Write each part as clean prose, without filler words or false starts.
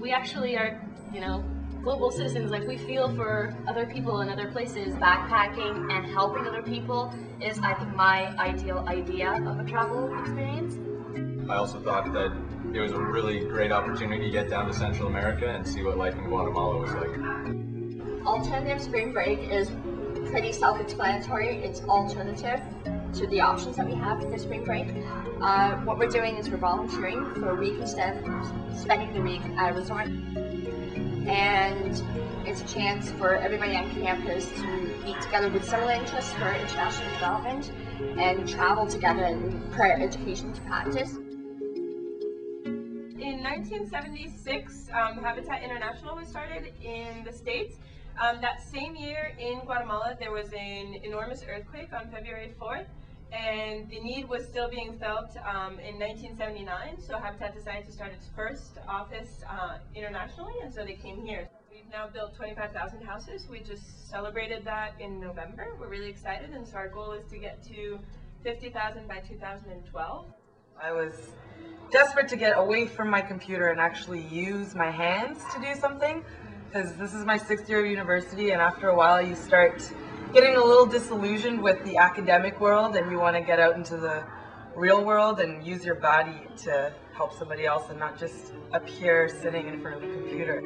we actually are, global citizens. Like, we feel for other people in other places. Backpacking and helping other people is, I think, my ideal idea of a travel experience. I also thought that it was a really great opportunity to get down to Central America and see what life in Guatemala was like. Alternative spring break is pretty self-explanatory. It's alternative to the options that we have for spring break. What we're doing is we're volunteering for a week instead of spending the week at a resort. And it's a chance for everybody on campus to meet together with similar interests for international development and travel together and put education to practice. In 1976, Habitat International was started in the States. That same year in Guatemala, there was an enormous earthquake on February 4th, and the need was still being felt in 1979, so Habitat decided to start its first office internationally, and so they came here. We've now built 25,000 houses. We just celebrated that in November. We're really excited, and so our goal is to get to 50,000 by 2012. I was desperate to get away from my computer and actually use my hands to do something, because this is my 6th year of university, and after a while you start getting a little disillusioned with the academic world and you want to get out into the real world and use your body to help somebody else and not just appear sitting in front of the computer.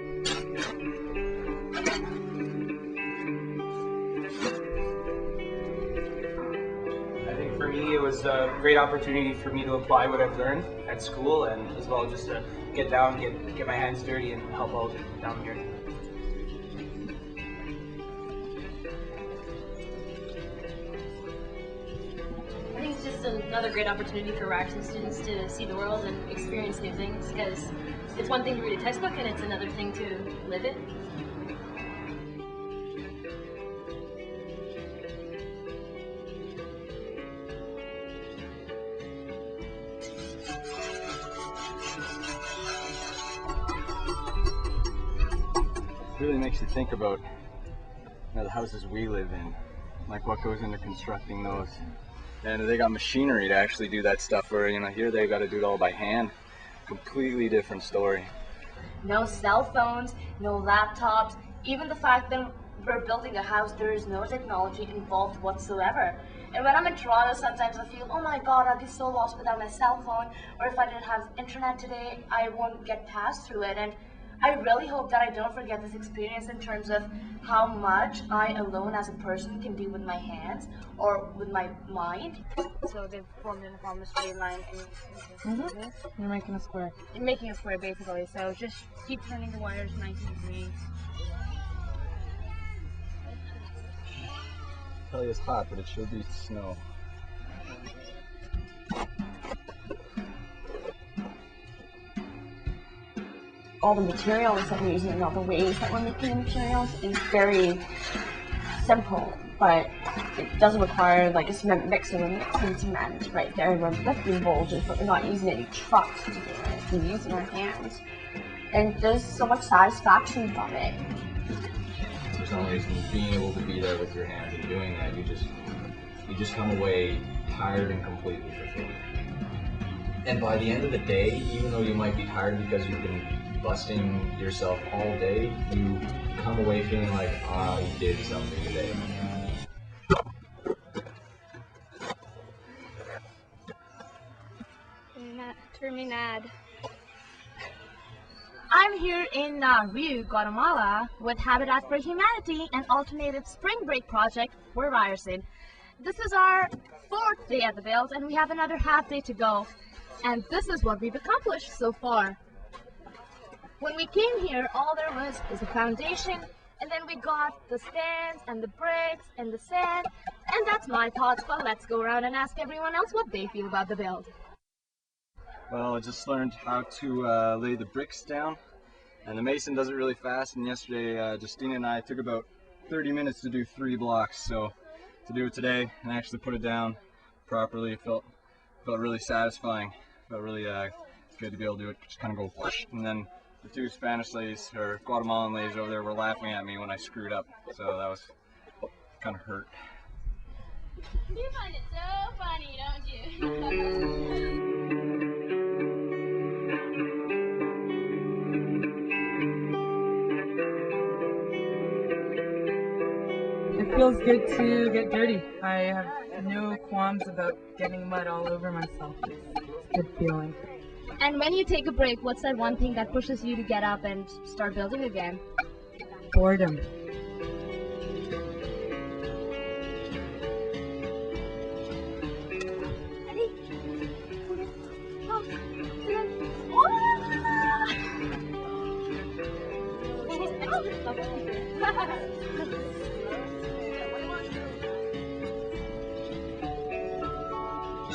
I think for me it was a great opportunity for me to apply what I've learned at school, and as well just to get down, get my hands dirty and help out down here. I think it's just another great opportunity for Ryerson students to see the world and experience new things, because it's one thing to read a textbook and it's another thing to live it. It really makes you think about the houses we live in, like what goes into constructing those. And they got machinery to actually do that stuff where, here they've got to do it all by hand. Completely different story. No cell phones, no laptops, even the fact that we're building a house, there is no technology involved whatsoever. And when I'm in Toronto, sometimes I feel, oh my god, I'd be so lost without my cell phone, or if I didn't have internet today, I won't get past through it. And I really hope that I don't forget this experience in terms of how much I alone as a person can do with my hands or with my mind. So they've formed in a form of straight line and You're making a square. you're making a square basically. So just keep turning the wires 90 degrees. Tell you it's hot, but it should be snow. All the materials that we're using, all the ways that we're making the materials is very simple, but it doesn't require like a cement mixer. We're mixing cement right there. We're lifting boulders, but we're not using any trucks to do it. We're using our hands. And there's so much satisfaction from it. For some reason, being able to be there with your hands and doing that, you just come away tired and completely fulfilled. And by the end of the day, even though you might be tired because you've been busting yourself all day, you come away feeling like, you did something today. Terminad. I'm here in Rio, Guatemala with Habitat for Humanity and Alternative Spring Break Project for Ryerson. This is our 4th day at the Build and we have another half day to go. And this is what we've accomplished so far. When we came here, all there was the foundation, and then we got the stands and the bricks and the sand, and that's my thoughts, but let's go around and ask everyone else what they feel about the build. Well, I just learned how to lay the bricks down, and the mason does it really fast, and yesterday Justina and I took about 30 minutes to do 3 blocks, so to do it today and actually put it down properly, it felt really satisfying. It felt really good to be able to do it, just kind of go whoosh, and then the 2 Spanish ladies, or Guatemalan ladies over there, were laughing at me when I screwed up, so that was kind of hurt. You find it so funny, don't you? feels good to get dirty. I have no qualms about getting mud all over myself. It's a good feeling. And when you take a break, what's that one thing that pushes you to get up and start building again? Boredom.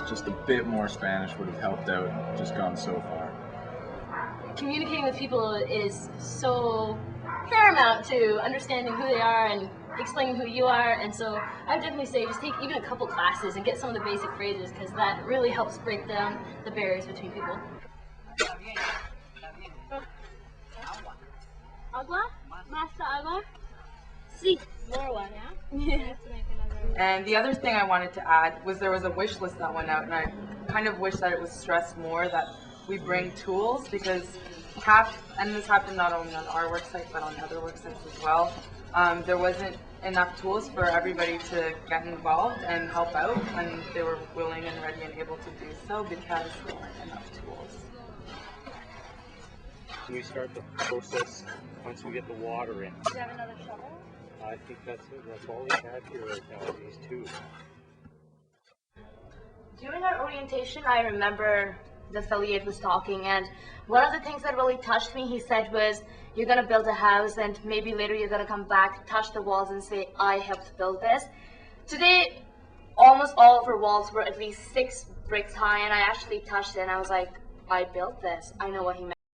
Just a bit more Spanish would have helped out and just gone so far. Communicating with people is so paramount to understanding who they are and explaining who you are, and so I would definitely say just take even a couple classes and get some of the basic phrases, because that really helps break down the barriers between people. Agua? Master agua? Sí. More one, yeah? And the other thing I wanted to add was there was a wish list that went out, and I kind of wish that it was stressed more that we bring tools, because and this happened not only on our work site but on other work sites as well, there wasn't enough tools for everybody to get involved and help out, and they were willing and ready and able to do so because there weren't enough tools. We start the process once we get the water in. Do you have another shovel? I think that's it. That's all we have here right now, these two. During our orientation, I remember the affiliate was talking, and one of the things that really touched me, he said, was, you're going to build a house and maybe later you're going to come back, touch the walls and say, I helped build this. Today, almost all of our walls were at least 6 bricks high, and I actually touched it and I was like, I built this. I know what he meant.